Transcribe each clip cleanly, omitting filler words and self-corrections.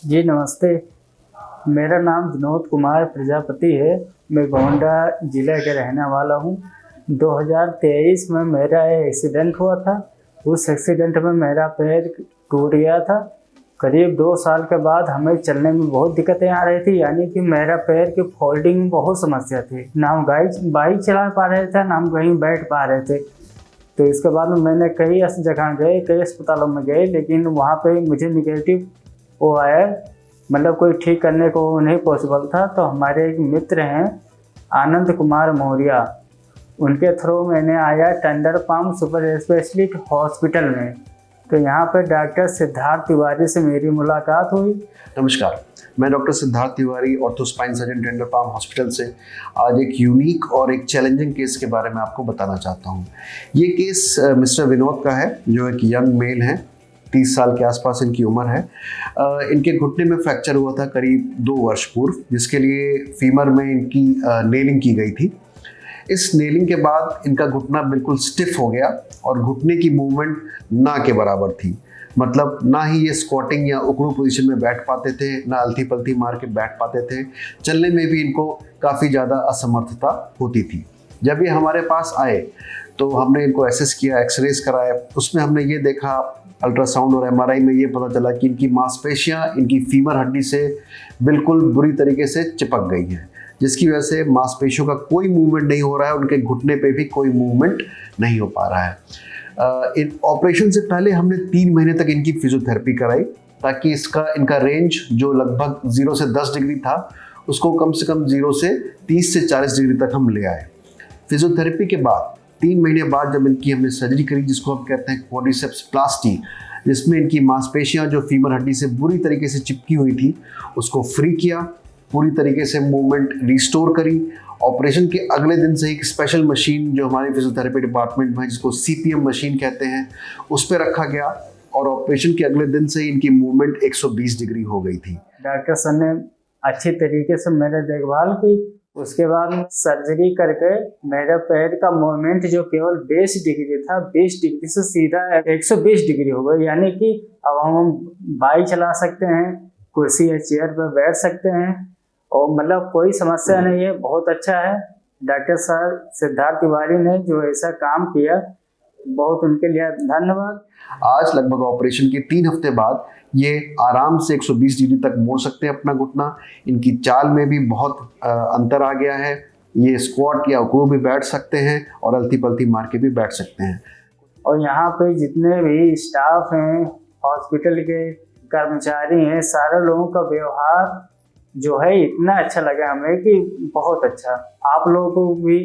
जी नमस्ते। मेरा नाम विनोद कुमार प्रजापति है। मैं गोंडा ज़िले के रहने वाला हूँ। 2023 में मेरा एक्सीडेंट हुआ था। उस एक्सीडेंट में मेरा पैर टूट गया था। करीब 2 साल के बाद हमें चलने में बहुत दिक्कतें आ रही थी, यानी कि मेरा पैर की फोल्डिंग में बहुत समस्या थी। ना हम बाइक चला पा रहे थे, ना हम कहीं बैठ पा रहे थे। तो इसके बाद में मैंने कई जगह गए, कई अस्पतालों में गए, लेकिन वहाँ पे मुझे निगेटिव वो आया, मतलब कोई ठीक करने को नहीं पॉसिबल था। तो हमारे एक मित्र हैं आनंद कुमार मौर्य, उनके थ्रू मैंने आया tender palm super specialist hospital में। तो यहाँ पर डॉक्टर सिद्धार्थ तिवारी से मेरी मुलाकात हुई। नमस्कार, मैं doctor Siddharth Tiwari ortho spine surgeon tender palm hospital से आज एक यूनिक और एक चैलेंजिंग केस के बारे में आपको बताना चाहता हूँ। ये केस मिस्टर विनोद का है, जो एक यंग मेल हैं, 30 साल के आसपास इनकी उम्र है। इनके घुटने में फ्रैक्चर हुआ था करीब 2 वर्ष पूर्व, जिसके लिए फीमर में इनकी नेलिंग की गई थी। इस नेलिंग के बाद इनका घुटना बिल्कुल स्टिफ हो गया और घुटने की मूवमेंट ना के बराबर थी। मतलब ना ही ये स्क्वाटिंग या उकड़ू पोजीशन में बैठ पाते थे, ना अलती पलती मार के बैठ पाते थे। चलने में भी इनको काफ़ी ज़्यादा असमर्थता होती थी। जब ये हमारे पास आए तो हमने इनको एसेस किया, एक्सरेज कराया। उसमें हमने ये देखा, अल्ट्रासाउंड और एमआरआई में ये पता चला कि इनकी मांसपेशियां इनकी फीमर हड्डी से बिल्कुल बुरी तरीके से चिपक गई हैं, जिसकी वजह से मांसपेशियों का कोई मूवमेंट नहीं हो रहा है। उनके घुटने पे भी कोई मूवमेंट नहीं हो पा रहा है। इन ऑपरेशन से पहले हमने 3 महीने तक इनकी फिजियोथेरेपी कराई, ताकि इनका रेंज जो लगभग 0 से 10 डिग्री था, उसको कम से कम 0 से 30 से 40 डिग्री तक हम ले आए। फिजियोथेरेपी के बाद 3 महीने बाद जब इनकी हमने सर्जरी करी, जिसको हम कहते हैं क्वाड्रिसेप्स प्लास्टी, जिसमें इनकी मांसपेशियां जो फीमर हड्डी से बुरी तरीके से चिपकी हुई थी उसको फ्री किया, पूरी तरीके से मूवमेंट रिस्टोर करी। ऑपरेशन के अगले दिन से एक स्पेशल मशीन जो हमारे फिजियोथेरेपी डिपार्टमेंट में, जिसको CPM मशीन कहते हैं, उस पर रखा गया और ऑपरेशन के अगले दिन से इनकी मूवमेंट 120 डिग्री हो गई थी। डॉक्टर सर ने अच्छी तरीके से मेरे देखभाल की। उसके बाद सर्जरी करके मेरे पैर का मूवमेंट जो केवल 20 डिग्री था, 20 डिग्री से सीधा 120 डिग्री हो गई। यानी कि अब हम बाइक चला सकते हैं, कुर्सी या चेयर पर बैठ सकते हैं, और मतलब कोई समस्या नहीं है। बहुत अच्छा है। डॉक्टर सर सिद्धार्थ तिवारी ने जो ऐसा काम किया, बहुत उनके लिए धन्यवाद। आज लगभग ऑपरेशन के 3 हफ्ते बाद ये आराम से 120 डिग्री तक मोड़ सकते हैं अपना घुटना। इनकी चाल में भी बहुत अंतर आ गया है। ये स्क्वाट या उकड़ू भी बैठ सकते हैं और अलती पलती मार के भी बैठ सकते हैं। और यहाँ पे जितने भी स्टाफ हैं, हॉस्पिटल के कर्मचारी हैं, सारे लोगों का व्यवहार जो है इतना अच्छा लगा हमें कि बहुत अच्छा। आप लोगों को भी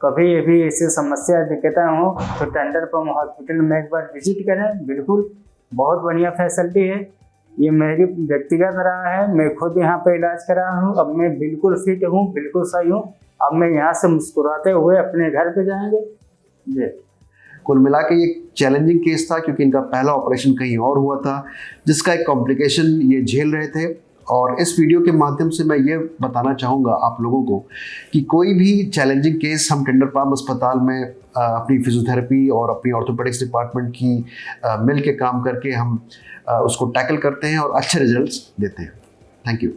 कभी भी ऐसी समस्या दिक्कतें हो तो टेंडर पाम हॉस्पिटल में एक बार विजिट करें। बिल्कुल बहुत बढ़िया फैसिलिटी है। ये मेरी व्यक्तिगत रहा है, मैं खुद यहाँ पे इलाज करा हूँ। अब मैं बिल्कुल फिट हूँ, बिल्कुल सही हूँ। अब मैं यहाँ से मुस्कुराते हुए अपने घर पे जाएंगे जी। कुल मिला के ये चैलेंजिंग केस था, क्योंकि इनका पहला ऑपरेशन कहीं और हुआ था, जिसका एक कॉम्प्लिकेशन ये झेल रहे थे। और इस वीडियो के माध्यम से मैं ये बताना चाहूँगा आप लोगों को कि कोई भी चैलेंजिंग केस हम टेंडर पाम अस्पताल में अपनी फिजियोथेरेपी और अपनी ऑर्थोपेडिक्स डिपार्टमेंट की मिल के काम करके हम उसको टैकल करते हैं और अच्छे रिजल्ट्स देते हैं। Thank you.